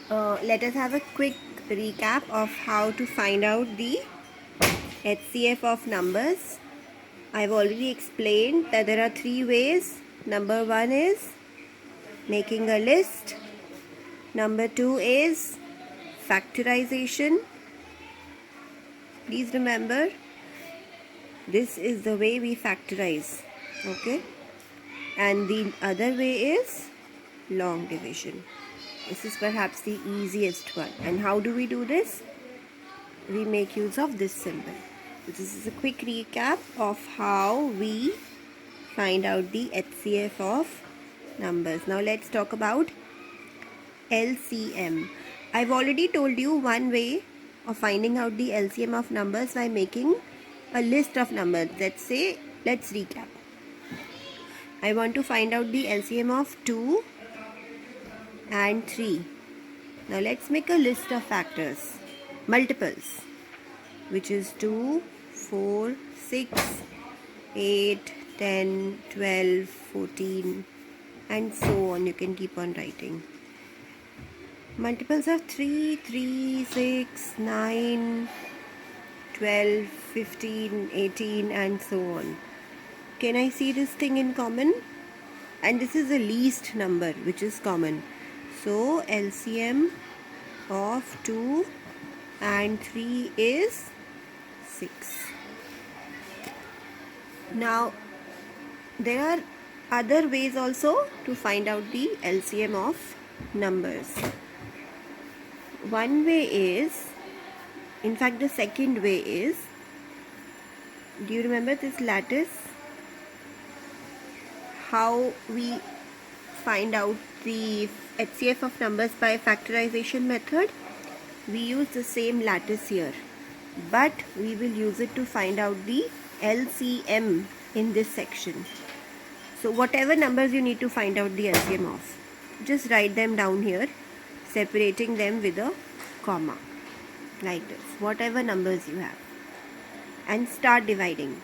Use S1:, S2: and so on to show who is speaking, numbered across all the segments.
S1: Let us have a quick recap of how to find out the HCF of numbers. I've already explained that there are three ways. Number one is making a list. Number two is factorization. Please remember, this is the way we factorize. Okay? And the other way is long division. This is perhaps the easiest one. And how do we do this? We make use of this symbol. This is a quick recap of how we find out the HCF of numbers. Now let's talk about LCM. I've already told you one way of finding out the LCM of numbers by making a list of numbers. Let's recap. I want to find out the LCM of 2 and 3. Now let's make a list of factors, multiples, which is 2, 4, 6, 8, 10, 12, 14, and so on. You can keep on writing. Multiples of 3, 3, 6, 9, 12, 15, 18, and so on. Can I see this thing in common? And this is the least number which is common. So LCM of 2 and 3 is 6. Now there are other ways also to find out the LCM of numbers. One way is, in fact the second way is, do you remember this lattice? How we find out the HCF of numbers by factorization method? We use the same lattice here, but we will use it to find out the LCM in this section. So whatever numbers you need to find out the LCM of, just write them down here, separating them with a comma, like this, whatever numbers you have, and start dividing.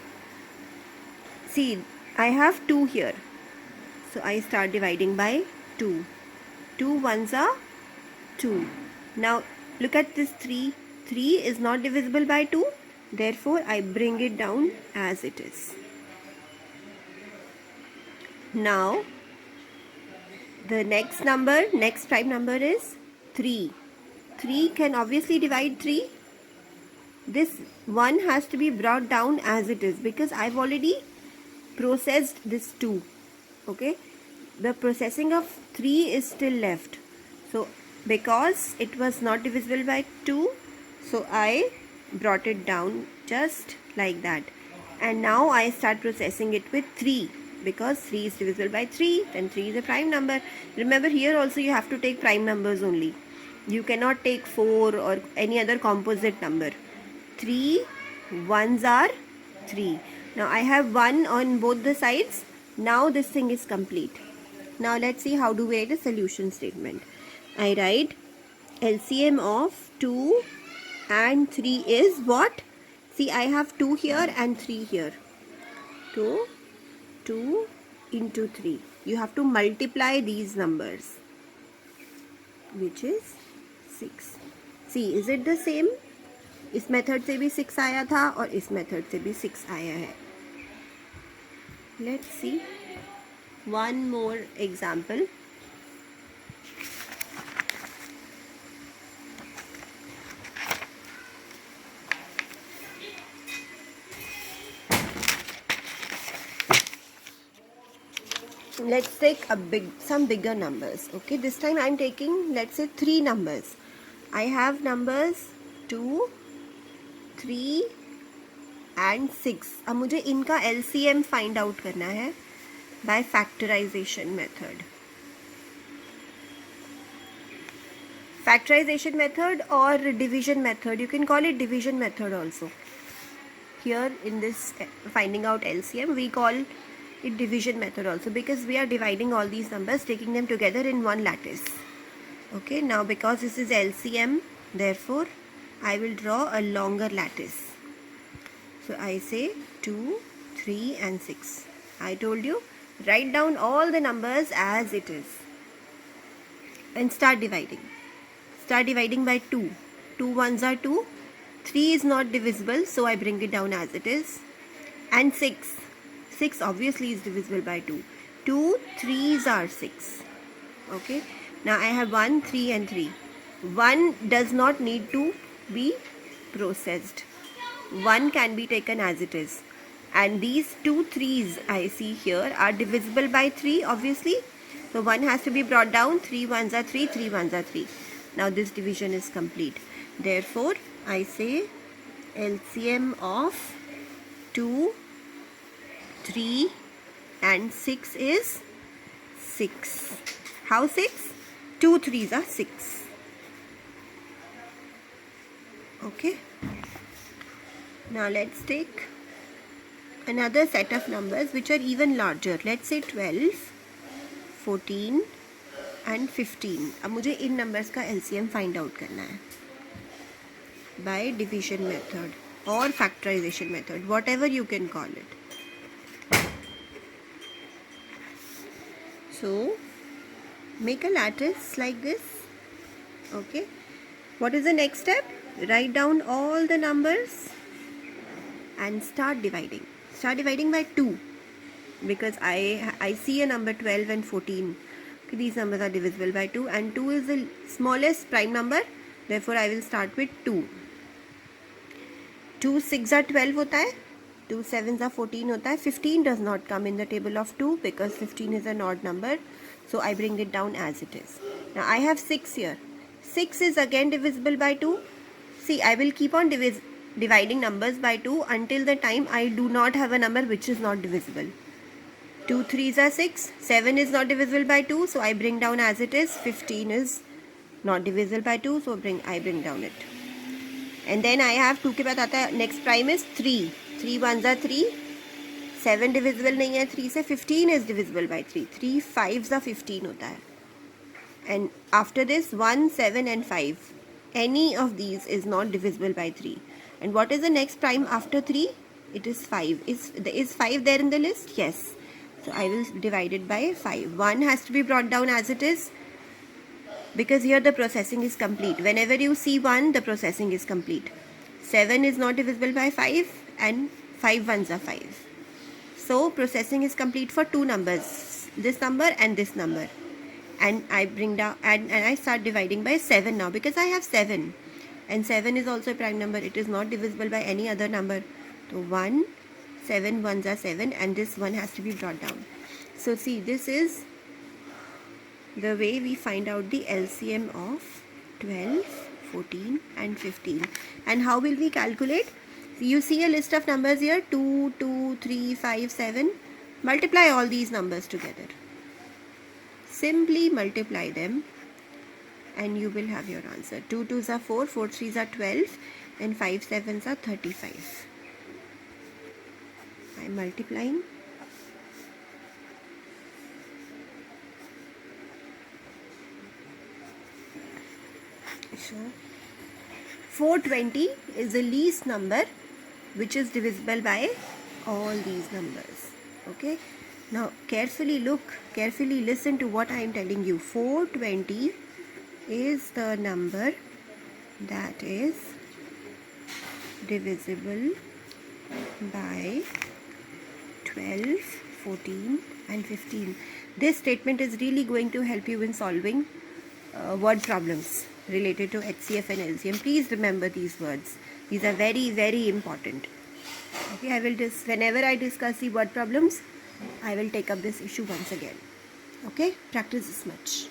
S1: See, I have 2 here, so I start dividing by 2. 2 ones are 2. Now look at this 3. 3 is not divisible by 2. Therefore, I bring it down as it is. Now, the next prime number is 3. 3 can obviously divide 3. This 1 has to be brought down as it is because I've already processed this 2. Okay, the processing of 3 is still left. So because it was not divisible by 2, so I brought it down just like that. And now I start processing it with 3 because 3 is divisible by 3, then 3 is a prime number. Remember, here also you have to take prime numbers only. You cannot take 4 or any other composite number. 3 ones are 3. Now I have 1 on both the sides. Now this thing is complete. Now let's see how do we write a solution statement. I write LCM of 2 and 3 is what? See, I have 2 here and 3 here. 2 into 3. You have to multiply these numbers, which is 6. See, is it the same? इस method से भी 6 आया था और इस method से भी 6 आया है. Let's see one more example. Let's take some bigger numbers. Okay, this time I'm taking, let's say, 3 numbers. I have numbers 2, 3 and 6. अब मुझे इनका LCM find out करना है by factorization method. Factorization method or division method, you can call it division method also. Here in this finding out LCM, we call it division method also because we are dividing all these numbers, taking them together in one lattice. Okay, now because this is LCM, therefore I will draw a longer lattice. So I say 2, 3 and 6. I told you, write down all the numbers as it is and start dividing. start dividing by 2. 2 ones are 2. 3 is not divisible, so I bring it down as it is. And 6. 6 obviously is divisible by 2. 2 3s are 6. Okay. Now I have 1, 3 and 3. 1 does not need to be processed. 1 can be taken as it is. And these 2 3s I see here are divisible by 3 obviously. So 1 has to be brought down. 3 ones are 3, 3 ones are 3. Now this division is complete. Therefore I say LCM of 2, 3 and 6 is 6. How 6? 2 3s are 6. Okay. Now let's take another set of numbers which are even larger. Let's say 12, 14 and 15. अब मुझे इन numbers का LCM find out करना है by division method or factorization method, whatever you can call it. So make a lattice like this. Okay. What is the next step? Write down all the numbers and start dividing. Start dividing by 2 because I see a number 12 and 14. Okay, these numbers are divisible by 2 and 2 is the smallest prime number. Therefore, I will start with 2. 2 6 are 12 होता है. 2 7s are 14 होता है. 15 does not come in the table of 2 because 15 is an odd number. So I bring it down as it is. Now I have 6 here. 6 is again divisible by 2. See, I will keep on dividing numbers by 2 until the time I do not have a number which is not divisible. 2 3s are 6. 7 is not divisible by 2. So I bring down as it is. 15 is not divisible by 2. So I bring down it. And then I have 2 के बाद आता है next prime is 3. 3 ones are 3. 7 divisible नहीं है 3 से. 15 is divisible by 3. 3 5s are 15 होता है. And after this 1, 7 and 5. Any of these is not divisible by 3. And what is the next prime after 3? It is 5. Is 5 there in the list? Yes. So I will divide it by 5. 1 has to be brought down as it is because here the processing is complete. Whenever you see 1, the processing is complete. 7 is not divisible by 5 and 5 ones are 5. So processing is complete for 2 numbers, this number and this number. And I bring down and I start dividing by 7 now because I have 7 and 7 is also a prime number. It is not divisible by any other number. So 1, 7 ones are 7 and this one has to be brought down. So see, this is the way we find out the LCM of 12, 14 and 15. And how will we calculate? You see a list of numbers here, 2, 2, 3, 5, 7. Multiply all these numbers together. Simply multiply them and you will have your answer. 2 2s are 4, 4 3s are 12 and 5 7s are 35. I am multiplying. So 420 is the least number which is divisible by all these numbers. Okay. Now carefully look, carefully listen to what I am telling you. 420 is the number that is divisible by 12, 14 and 15. This statement is really going to help you in solving word problems related to HCF and LCM. Please remember these words. These are very, very important. Okay, I will whenever I discuss the word problems, I will take up this issue once again. Okay, practice this much.